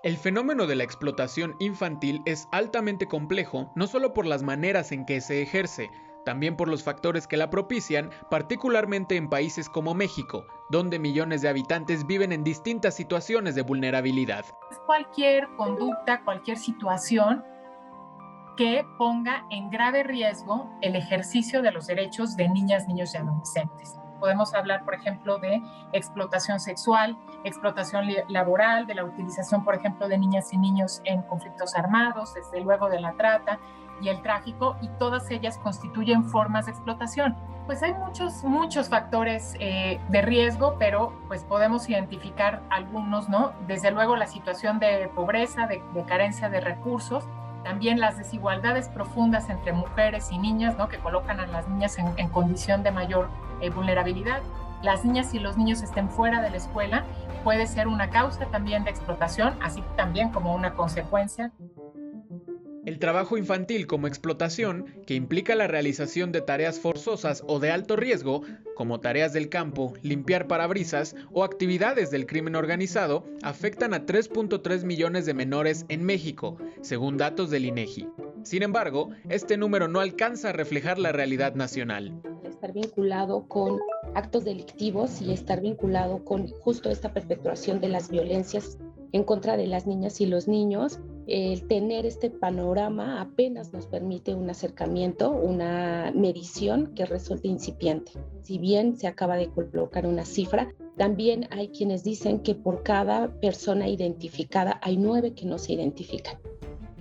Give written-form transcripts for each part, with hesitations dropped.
El fenómeno de la explotación infantil es altamente complejo, no solo por las maneras en que se ejerce, también por los factores que la propician, particularmente en países como México, donde millones de habitantes viven en distintas situaciones de vulnerabilidad. Cualquier conducta, cualquier situación que ponga en grave riesgo el ejercicio de los derechos de niñas, niños y adolescentes. Podemos hablar, por ejemplo, de explotación sexual, explotación laboral, de la utilización, por ejemplo, de niñas y niños en conflictos armados, desde luego de la trata y el tráfico, y todas ellas constituyen formas de explotación. Pues hay muchos factores de riesgo, pero pues podemos identificar algunos, ¿no? Desde luego la situación de pobreza, de carencia de recursos, también las desigualdades profundas entre mujeres y niñas, ¿no? Que colocan a las niñas en condición de mayor vulnerabilidad. Las niñas y los niños estén fuera de la escuela puede ser una causa también de explotación, así también como una consecuencia. El trabajo infantil como explotación, que implica la realización de tareas forzosas o de alto riesgo, como tareas del campo, limpiar parabrisas o actividades del crimen organizado, afectan a 3.3 millones de menores en México, según datos del INEGI. Sin embargo, este número no alcanza a reflejar la realidad nacional. Estar vinculado con actos delictivos y estar vinculado con justo esta perpetuación de las violencias en contra de las niñas y los niños. El tener este panorama apenas nos permite un acercamiento, una medición que resulta incipiente. Si bien se acaba de colocar una cifra, también hay quienes dicen que por cada persona identificada hay 9 que no se identifican.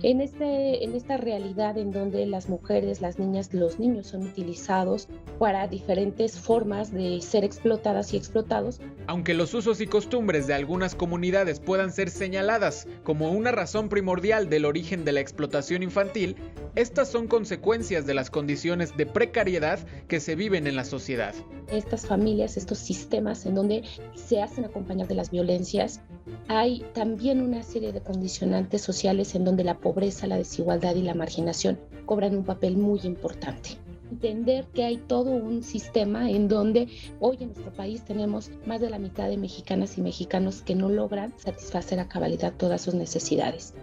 En esta realidad en donde las mujeres, las niñas, los niños son utilizados para diferentes formas de ser explotadas y explotados. Aunque los usos y costumbres de algunas comunidades puedan ser señaladas como una razón primordial del origen de la explotación infantil, estas son consecuencias de las condiciones de precariedad que se viven en la sociedad. Estas familias, estos sistemas en donde se hacen acompañar de las violencias, hay también una serie de condicionantes sociales en donde la pobreza, la desigualdad y la marginación cobran un papel muy importante. Entender que hay todo un sistema en donde hoy en nuestro país tenemos más de la mitad de mexicanas y mexicanos que no logran satisfacer a cabalidad todas sus necesidades.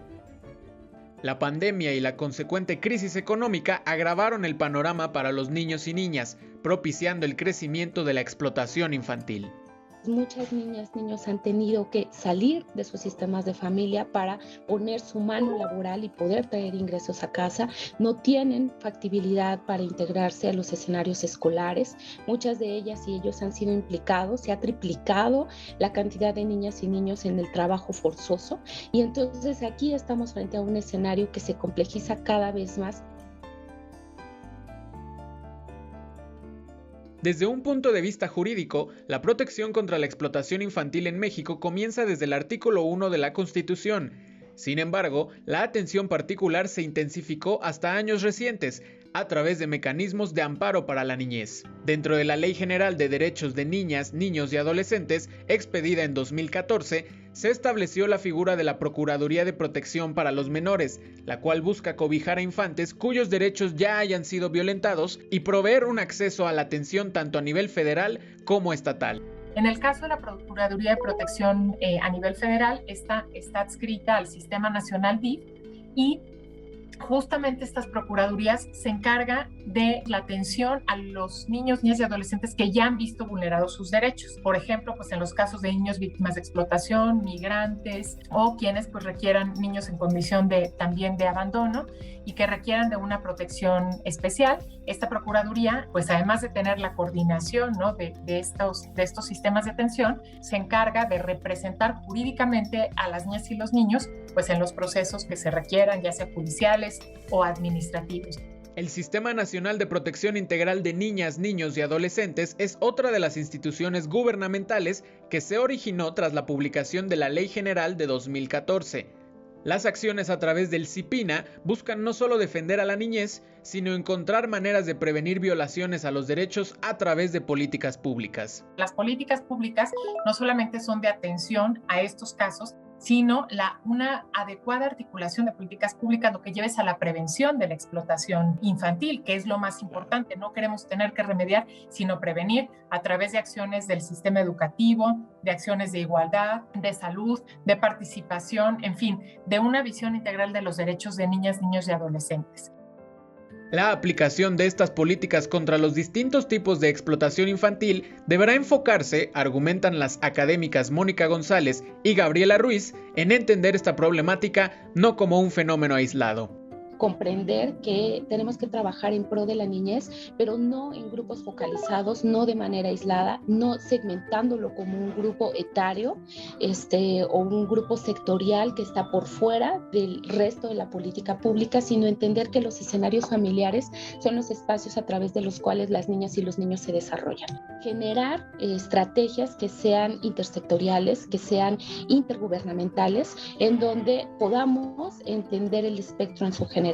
La pandemia y la consecuente crisis económica agravaron el panorama para los niños y niñas, propiciando el crecimiento de la explotación infantil. Muchas niñas, niños han tenido que salir de sus sistemas de familia para poner su mano laboral y poder traer ingresos a casa. No tienen factibilidad para integrarse a los escenarios escolares. Muchas de ellas y ellos han sido implicados. Se ha triplicado la cantidad de niñas y niños en el trabajo forzoso. Y entonces aquí estamos frente a un escenario que se complejiza cada vez más. Desde un punto de vista jurídico, la protección contra la explotación infantil en México comienza desde el artículo 1 de la Constitución. Sin embargo, la atención particular se intensificó hasta años recientes, a través de mecanismos de amparo para la niñez. Dentro de la Ley General de Derechos de Niñas, Niños y Adolescentes, expedida en 2014, se estableció la figura de la Procuraduría de Protección para los Menores, la cual busca cobijar a infantes cuyos derechos ya hayan sido violentados y proveer un acceso a la atención tanto a nivel federal como estatal. En el caso de la Procuraduría de Protección a nivel federal, está adscrita al Sistema Nacional DIF y justamente estas procuradurías se encargan de la atención a los niños, niñas y adolescentes que ya han visto vulnerados sus derechos. Por ejemplo, pues en los casos de niños víctimas de explotación, migrantes o quienes pues requieran niños en condición también de abandono y que requieran de una protección especial. Esta procuraduría, pues además de tener la coordinación, ¿no? de estos sistemas de atención, se encarga de representar jurídicamente a las niñas y los niños pues en los procesos que se requieran, ya sea judiciales o administrativos. El Sistema Nacional de Protección Integral de Niñas, Niños y Adolescentes es otra de las instituciones gubernamentales que se originó tras la publicación de la Ley General de 2014. Las acciones a través del CIPINA buscan no solo defender a la niñez, sino encontrar maneras de prevenir violaciones a los derechos a través de políticas públicas. Las políticas públicas no solamente son de atención a estos casos, sino una adecuada articulación de políticas públicas, lo que lleva es a la prevención de la explotación infantil, que es lo más importante. No queremos tener que remediar, sino prevenir a través de acciones del sistema educativo, de acciones de igualdad, de salud, de participación, en fin, de una visión integral de los derechos de niñas, niños y adolescentes. La aplicación de estas políticas contra los distintos tipos de explotación infantil deberá enfocarse, argumentan las académicas Mónica González y Gabriela Ruiz, en entender esta problemática no como un fenómeno aislado. Comprender que tenemos que trabajar en pro de la niñez, pero no en grupos focalizados, no de manera aislada, no segmentándolo como un grupo etario o un grupo sectorial que está por fuera del resto de la política pública, sino entender que los escenarios familiares son los espacios a través de los cuales las niñas y los niños se desarrollan. Generar estrategias que sean intersectoriales, que sean intergubernamentales, en donde podamos entender el espectro en su generalidad.